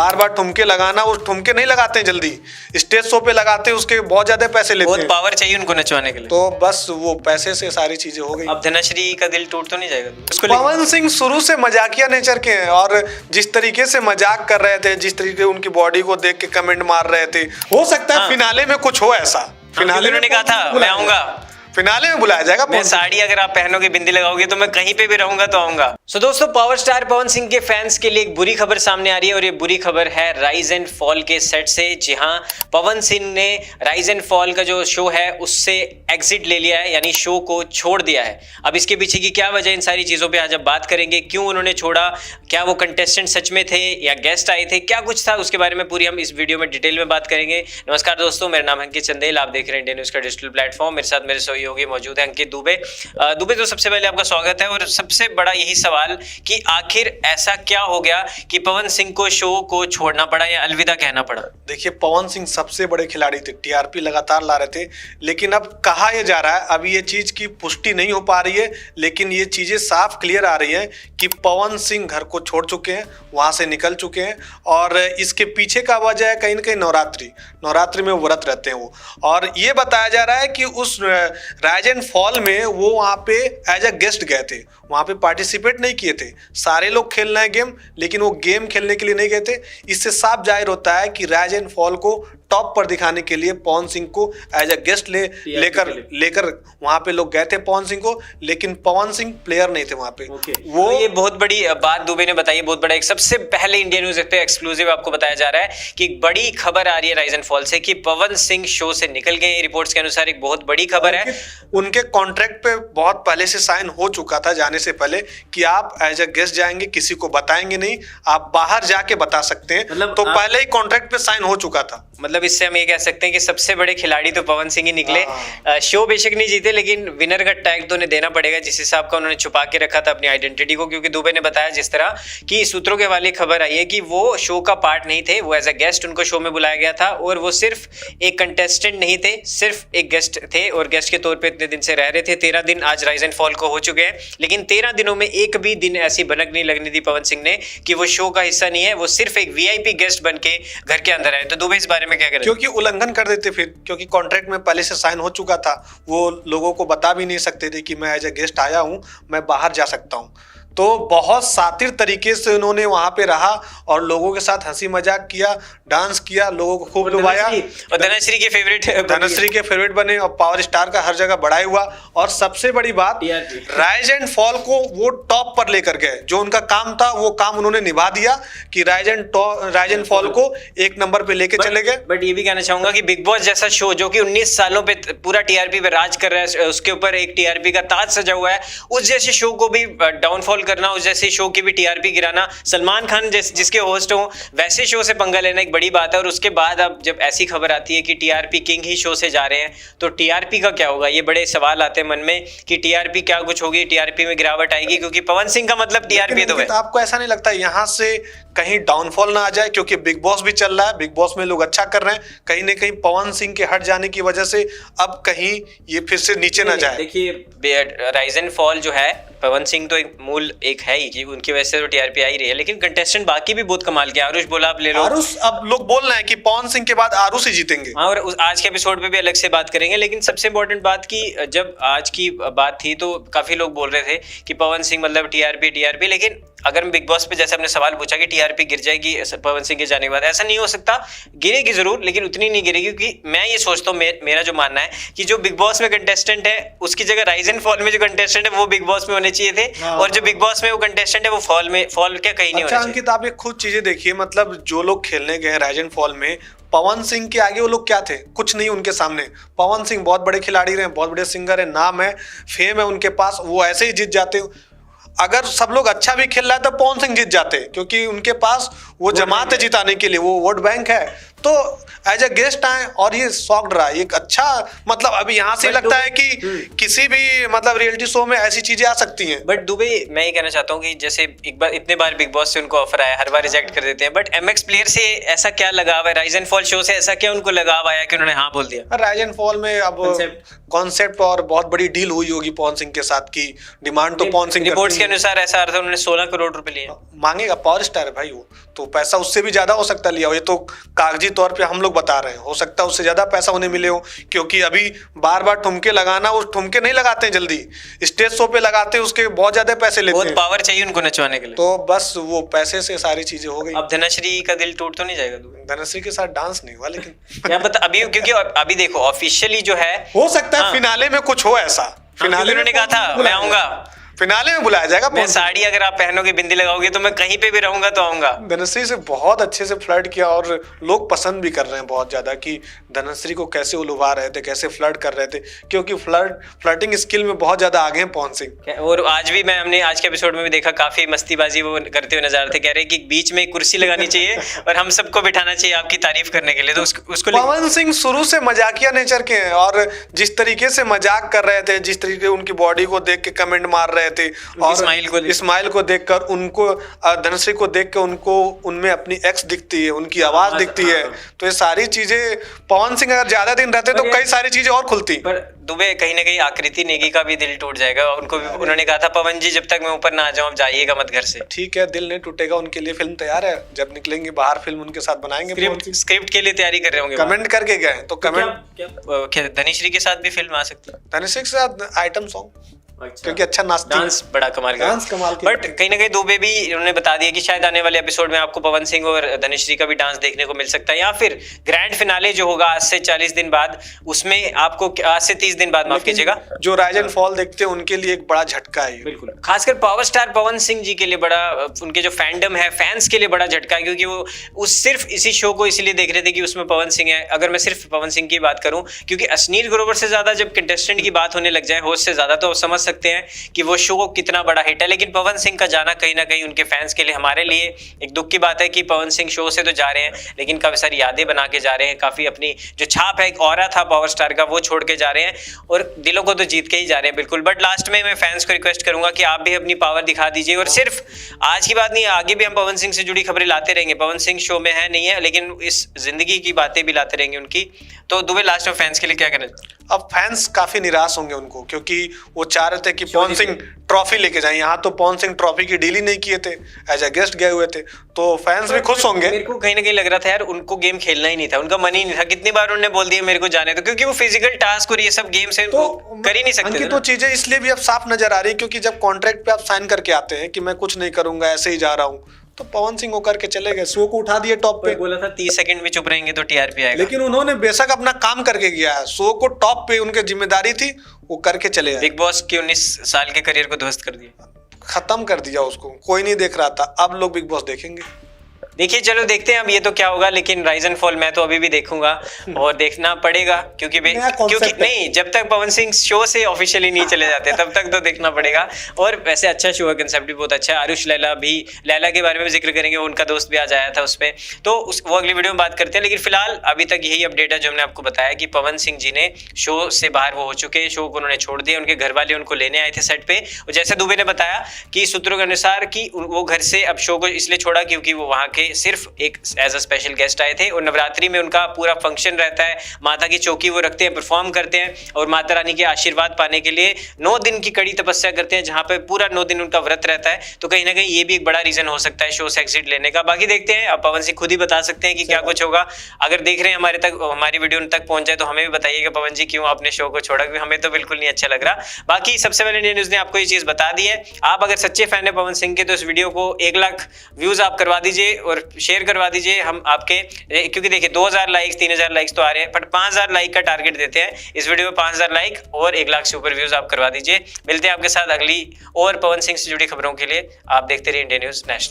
बार बार ठुमके लगाना, वो ठुमके नहीं लगाते हैं जल्दी, स्टेज शो पे लगाते हैं, उसके बहुत ज्यादा पैसे लेते हैं, बहुत पावर चाहिए उनको नचवाने के लिए। तो बस वो पैसे से सारी चीजें हो गई। अब धनश्री का दिल टूट तो नहीं जाएगा उसको? पवन सिंह शुरू से मजाकिया नेचर के हैं, और जिस तरीके से मजाक कर रहे थे, जिस तरीके उनकी बॉडी को देख के कमेंट मार रहे थे, हो सकता है फिनाले में कुछ हो ऐसा। फिनाले उन्होंने कहा था मैं आऊंगा, फिनाले में बुलाया जाएगा। मैं साड़ी अगर आप पहनोगे, बिंदी लगाओगे तो मैं कहीं पे भी रहूंगा तो आऊंगा। सो दोस्तों, पावर स्टार पवन सिंह के फैंस के लिए एक बुरी खबर सामने आ रही है, और ये बुरी खबर है राइज एंड फॉल के सेट से। जी हाँ, पवन सिंह ने राइज एंड फॉल का जो शो है उससे एग्जिट ले लिया है, यानी शो को छोड़ दिया है। अब इसके पीछे की क्या वजह, इन सारी चीजों पे आज अब बात करेंगे। क्यों उन्होंने छोड़ा, क्या वो कंटेस्टेंट सच में थे या गेस्ट आए थे, क्या कुछ था, उसके बारे में पूरी हम इस वीडियो में डिटेल में बात करेंगे। नमस्कार दोस्तों, मेरा नाम है अंकित चंदेल, आप देख रहे हैं इंडियन न्यूज का डिजिटल प्लेटफॉर्म। मेरे साथ मेरे सहयोगी मौजूद है अंकित दुबे। दुबे, तो सबसे पहले आपका स्वागत है, और सबसे बड़ा यही सवाल कि आखिर ऐसा क्या हो गया कि पवन सिंह को शो को छोड़ना पड़ा या अलविदा कहना पड़ा? देखिए, पवन सिंह सबसे बड़े खिलाड़ी थे, टीआरपी लगातार ला रहे थे, लेकिन अब कहा यह जा रहा है, अभी ये चीज की पुष्टि नहीं हो पा रही है, लेकिन ये चीजें साफ क्लियर आ रही हैं कि पवन सिंह घर को छोड़ चुके हैं, वहां से निकल चुके हैं। और इसके पीछे का वजह है कहीं ना कहीं नवरात्रि में व्रत रहते हैं वो। और ये बताया जा रहा है कि उस राइज एंड फॉल में वो वहां पे एज अ गेस्ट गए थे, वहां पे पार्टिसिपेट नहीं किए थे। सारे लोग खेल रहे हैं गेम, लेकिन वो गेम खेलने के लिए नहीं गए थे। इससे साफ जाहिर होता है कि राइज एंड फॉल को टॉप पर दिखाने के लिए पवन सिंह को एज अ गेस्ट लेकर वहां पे लोग गए थे पवन सिंह को, लेकिन पवन सिंह प्लेयर नहीं थे वहां पे। वो ये बहुत बड़ी बात दुबे ने बताई, बहुत बड़ा, एक सबसे पहले इंडिया न्यूज पे एक्सक्लूसिव आपको बताया जा रहा है कि एक बड़ी खबर आ रही है राइज एंड फॉल से कि पवन सिंह शो से निकल गए। रिपोर्ट्स के अनुसार एक बहुत बड़ी खबर है। उनके कॉन्ट्रैक्ट पे बहुत पहले से साइन हो चुका था जाने से पहले कि आप एज अ गेस्ट जाएंगे, किसी को बताएंगे नहीं, आप बाहर जाके बता सकते हैं। मतलब तो पहले ही कॉन्ट्रैक्ट पे साइन हो चुका था। मतलब इससे हम ये कह सकते हैं कि सबसे बड़े खिलाड़ी तो पवन सिंह ही निकले। शो बेशक नहीं जीते, लेकिन विनर का टैग तो उन्हें देना पड़ेगा, जिस हिसाब का उन्होंने छुपा के रखा था अपनी आइडेंटिटी को। क्योंकि दुबे ने बताया जिस तरह कि सूत्रों के हवाले खबर आई है कि वो शो का पार्ट नहीं थे, वो एज अ गेस्ट उनको शो में बुलाया गया था, और वो सिर्फ एक कंटेस्टेंट नहीं थे, सिर्फ एक गेस्ट थे, और गेस्ट के तौर पे इतने दिन से रह रहे थे। 13 दिन आज राइज एंड फॉल को हो चुके हैं, लेकिन 13 दिनों में एक भी दिन ऐसी भनक नहीं लगनी थी पवन सिंह ने कि वो शो का हिस्सा नहीं है, वो सिर्फ एक वीआईपी गेस्ट बन के घर के अंदर आए। तो दुबे इस बारे में क्या करें? क्योंकि उल्लंघन कर देते फिर, क्योंकि कॉन्ट्रैक्ट में पहले से साइन हो चुका था, वो लोगों को बता भी नहीं सकते थे कि मैं एज ए गेस्ट आया हूं, मैं बाहर जा सकता हूं। तो बहुत सातिर तरीके से उन्होंने वहां पे रहा और लोगों के साथ हंसी मजाक किया, डांस किया, लोगों को खूब लुभाया, और धनश्री के फेवरेट बने, और पावर स्टार का हर जगह बढ़ाई हुआ। और सबसे बड़ी बात, राइज एंड फॉल को वो टॉप पर लेकर गए। जो उनका काम था वो काम उन्होंने निभा दिया कि राइज एंड फॉल को एक नंबर पे लेके चले गए। बट ये भी कहना चाहूंगा कि बिग बॉस जैसा शो जो कि 19 सालों पे पूरा टीआरपी पे राज कर रहा है, उसके ऊपर एक टीआरपी का ताज सजा हुआ है, उस जैसे शो को भी डाउनफॉल करना, उस जैसे शो की भी टीआरपी गिराना, सलमान खान जिसके होस्ट हो वैसे शो से पंगा लेना एक बड़ी बात है। और उसके बाद अब जब ऐसी खबर आती है कि टीआरपी किंग ही शो से जा रहे हैं, तो टीआरपी का क्या होगा? ये बड़े सवाल आते हैं मन में कि टीआरपी क्या कुछ होगी, टीआरपी में गिरावट आएगी, क्योंकि पवन सिंह का मतलब टीआरपी तो है। आपको ऐसा नहीं लगता यहाँ से कहीं डाउनफॉल ना आ जाए? क्योंकि बिग बॉस भी चल रहा है, बिग बॉस में लोग अच्छा कर रहे हैं, कहीं ना कहीं पवन सिंह के हट जाने की वजह से अब कहीं ये फिर से नीचे ना जाए। देखिए, राइज एंड फॉल जो है, पवन सिंह तो एक मूल एक है ही कि उनकी वजह से तो टीआरपी आ ही रही है, लेकिन कंटेस्टेंट बाकी भी बहुत कमाल के। आरुष बोला, आप ले लो आरुष, अब लोग बोल रहे हैं कि पवन सिंह के बाद आरुष ही जीतेंगे। हाँ, और आज के एपिसोड पे भी अलग से बात करेंगे। लेकिन सबसे इंपॉर्टेंट बात की जब आज की बात थी तो काफी लोग बोल रहे थे कि पवन सिंह मतलब टीआरपी, लेकिन अगर बिग बॉस पे जैसे हमने सवाल पूछा कि टीआरपी गिर जाएगी पवन सिंह के जाने के बाद, ऐसा नहीं हो सकता। गिरेगी जरूर, लेकिन उतनी नहीं गिरेगी, क्योंकि मैं ये सोचता हूँ, मेरा जो मानना है कि जो बिग बॉस में कंटेस्टेंट है उसकी जगह राइज एंड फॉल में जो कंटेस्टेंट है वो बिग बॉस में होने चाहिए थे। और जो बिग बॉस में वो कंटेस्टेंट है वो फॉल क्या कहीं नहीं होना चाहिए। अंकित, आप ये खुद चीजें देखिए, मतलब जो लोग खेलने गए राइज एंड फॉल में, पवन सिंह के आगे वो लोग क्या थे? कुछ नहीं उनके सामने। पवन सिंह बहुत बड़े खिलाड़ी रहे, बहुत बड़े सिंगर है, नाम है, फेम है उनके पास, वो ऐसे ही जीत जाते। अगर सब लोग अच्छा भी खेल रहा है तो पवन सिंह जीत जाते, क्योंकि उनके पास वो जमात है जिताने के लिए, वो वोट बैंक है। तो एज अ गेस्ट आए और ये शॉक्ड रहा, एक अच्छा मतलब अभी यहाँ से लगता है कि किसी भी मतलब रियलिटी शो में ऐसी चीजें आ सकती हैं। बट दुबे मैं ये कहना चाहता हूँ कि जैसे एक बार इतने बार बिग बॉस से उनको ऑफर आया, हर बार रिजेक्ट कर देते हैं, बट एमएक्स प्लेयर से ऐसा क्या लगाव है, राइज एंड फॉल शो से ऐसा क्या उनको लगाव आया कि उन्होंने हाँ बोल दिया? राइज एंड फॉल में अब कॉन्सेप्ट और बहुत बड़ी डील हुई होगी पवन सिंह के साथ की, डिमांड तो पवन सिंह रिपोर्ट्स के अनुसार ऐसा आ रहा था उन्होंने 16 करोड़ रुपए लिए। मांगेगा, पावर स्टार है भाई वो, तो पैसा उससे भी ज्यादा हो सकता है लिया हो, ये तो कागजी तौर पे हम लोग बता रहे हैं, हो सकता है उससे ज्यादा पैसा उन्हें मिले हो, क्योंकि अभी बार बार ठुमके लगाना, वो ठुमके नहीं लगाते हैं जल्दी, स्टेज शो पे लगाते हैं, उसके बहुत ज्यादा पैसे लेते हैं, बहुत पावर चाहिए उनको नचवाने के लिए, तो बस वो पैसे से सारी चीजें हो गई। अब धनश्री का दिल टूट तो नहीं जाएगा? धनश्री के साथ डांस नहीं हुआ लेकिन क्या पता अभी, क्योंकि अभी देखो ऑफिशियली जो है हो सकता है फिनाले में कुछ हो ऐसा, फिनाले उन्होंने कहा था मैं आऊंगा, फिनाले में बुलाया जाएगा। मैं साड़ी अगर आप पहनोगे, बिंदी लगाओगे तो मैं कहीं पे भी रहूंगा तो आऊंगा। धनश्री से बहुत अच्छे से फ्लर्ट किया और लोग पसंद भी कर रहे हैं बहुत ज्यादा कि धनश्री को कैसे उलवा रहे थे, कैसे फ्लर्ट कर रहे थे, क्योंकि फ्लर्टिंग स्किल में बहुत ज्यादा आगे हैं पवन सिंह। और आज भी हमने आज के एपिसोड में भी देखा, काफी मस्तीबाजी वो करते हुए नजर आ रहे थे, कह रहे कि बीच में कुर्सी लगानी चाहिए और हम सबको बिठाना चाहिए आपकी तारीफ करने के लिए। तो उसको पवन सिंह शुरू से मजाकिया नेचर के हैं और जिस तरीके से मजाक कर रहे थे, जिस तरीके उनकी बॉडी को देख के कमेंट मार रहे थे और इस्माइल को देखकर उनको, धनश्री को देख के उनको उनमें अपनी एक्स दिखती है, उनकी आवाज दिखती है, तो ये सारी चीजें पवन सिंह अगर ज्यादा दिन रहते तो कई सारी चीजें और खुलती। पर दुबे कहीं ना कहीं आकृति नेगी का भी दिल टूट जाएगा, उनको भी उन्होंने कहा था पवन जी जब तक मैं ऊपर ना आ जाऊं जाइएगा मत घर से। ठीक है, दिल नहीं टूटेगा, उनके लिए फिल्म तैयार है, जब निकलेंगे बाहर फिल्म उनके साथ बनाएंगे। स्क्रिप्ट के लिए तैयारी कर रहे होंगे, कमेंट करके गए तो कमेंट। धनश्री के साथ भी फिल्म आ सकती है, धनश्री के साथ आइटम सॉन्ग, क्योंकि अच्छा नाचती, डांस बड़ा कमाल का, डांस कमाल की। बट कहीं ना कहीं दुबे भी उन्होंने बता दिया कि शायद आने वाले एपिसोड में आपको पवन सिंह और धनश्री का भी डांस देखने को मिल सकता है, या फिर ग्रैंड फिनाले जो होगा आज से 40 दिन बाद, उसमें आपको आज से 30 दिन बाद, माफ कीजिएगा, जो राइज एंड फॉल देखते हैं उनके लिए एक बड़ा झटका है, बिल्कुल खासकर पावर स्टार पवन सिंह जी के लिए बड़ा, उनके जो फैंडम है, फैंस के लिए बड़ा झटका है, क्योंकि वो उस सिर्फ इसी शो को इसलिए देख रहे थे कि उसमें पवन सिंह है। अगर मैं सिर्फ पवन सिंह की बात करूं, क्योंकि अश्नील ग्रोवर से ज्यादा जब कंटेस्टेंट की बात होने लग जाए, होस्ट से ज्यादा, तो आप समझ सकते हैं कि वो शो कितना बड़ा हिट है। लेकिन पवन सिंह का जाना कहीं ना कहीं उनके फैंस के लिए, हमारे लिए एक दुख की बात है कि पवन सिंह शो से तो जा रहे हैं, लेकिन काफी सारी यादें बना के जा रहे हैं, काफी अपनी जो छाप है, एक ऑरा था पावर स्टार का, वो छोड़ के जा रहे हैं और दिलों को तो जीत के ही जा रहे हैं बिल्कुल। बट लास्ट में मैं फैंस को रिक्वेस्ट करूंगा कि आप भी अपनी पावर दिखा दीजिए, और सिर्फ आज की बात नहीं, आगे भी हम पवन सिंह से जुड़ी खबरें लाते रहेंगे। पवन सिंह शो में है नहीं है, लेकिन इस जिंदगी की बातें भी लाते रहेंगे उनकी। तो दुबे लास्ट में फैंस के लिए क्या कहना? अब फैंस काफी निराश होंगे उनको, क्योंकि वो चाह रहे थे कि पवन सिंह ट्रॉफी लेके जाए, यहाँ तो पवन सिंह ट्रॉफी की डील ही नहीं किए थे, एज अ गेस्ट गए हुए थे, तो फैंस भी खुश होंगे। मेरे को कहीं ना कहीं लग रहा था यार उनको गेम खेलना ही नहीं था, उनका मन ही नहीं था। कितनी बार उन्होंने बोल दिया मेरे को जाने दो, क्योंकि वो फिजिकल टास्क और ये सब गेम से तो कर ही नहीं सकते। तो चीजें इसलिए भी अब साफ नजर आ रही है, क्योंकि जब कॉन्ट्रैक्ट पे आप साइन करके आते हैं कि मैं कुछ नहीं करूंगा, ऐसे ही जा रहा हूँ, तो पवन सिंह होकर के चले गए, शो को उठा दिए टॉप पे। बोला था 30 सेकंड में चुप रहेंगे तो टीआरपी आएगा, लेकिन उन्होंने बेशक अपना काम करके गया है, शो को टॉप पे उनकी जिम्मेदारी थी, वो करके चले गए। बिग बॉस के 19 साल के करियर को ध्वस्त कर दिया, खत्म कर दिया उसको, कोई नहीं देख रहा था, अब लोग बिग बॉस देखेंगे। देखिए चलो देखते हैं अब ये तो क्या होगा, लेकिन राइज एंड फॉल मैं तो अभी भी देखूंगा और देखना पड़ेगा, क्योंकि नहीं, जब तक पवन सिंह शो से ऑफिशियली नहीं चले जाते तब तक तो देखना पड़ेगा। और वैसे अच्छा शो है, कंसेप्ट भी बहुत अच्छा है। आरुष लैला के बारे में भी जिक्र करेंगे, उनका दोस्त भी आज आया था उसमें, तो वो अगली वीडियो में बात करते हैं। लेकिन फिलहाल अभी तक यही अपडेट है जो हमने आपको बताया कि पवन सिंह जी ने शो से बाहर वो हो चुके हैं, शो को उन्होंने छोड़ दिया, उनके घर वाले उनको लेने आए थे सेट पे, और जैसे दुबे ने बताया कि सूत्रों के अनुसार कि वो घर से अब शो को इसलिए छोड़ा क्योंकि वो वहाँ के सिर्फ एक एज अ स्पेशल गेस्ट आए थे, और नवरात्रि में उनका पूरा फंक्शन रहता है, माता की चौकी वो रखते हैं, परफॉर्म करते हैं और माता रानी के आशीर्वाद पाने के लिए 9 दिन की कड़ी तपस्या करते हैं, जहां पे पूरा 9 दिन उनका व्रत रहता है। तो कहीं ना कहीं ये भी एक बड़ा रीजन हो सकता है शो से एग्जिट लेने का। बाकी देखते हैं, अब पवन सिंह खुद ही बता सकते हैं कि क्या कुछ होगा। अगर देख रहे हैं हमारी वीडियो उन तक पहुंच जाए तो हमें भी बताइएगा पवन जी क्यों आपने शो को छोड़ा, क्योंकि हमें तो बिल्कुल नहीं अच्छा लग रहा। बाकी सबसे पहले इंडियन न्यूज ने आपको ये चीज बता दी है। आप अगर सच्चे फैन है पवन सिंह के तो इस वीडियो को 1 लाख व्यूज आप करवा दीजिए और शेयर करवा दीजिए हम आपके, क्योंकि देखिए 2000 लाइक्स 3000 लाइक्स तो आ रहे हैं, बट 5000 लाइक का टारगेट देते हैं इस वीडियो में। 5000 लाइक और 1 लाख से ऊपर व्यूज आप करवा दीजिए। मिलते हैं आपके साथ अगली और पवन सिंह से जुड़ी खबरों के लिए। आप देखते रहिए इंडियन न्यूज नेशनल।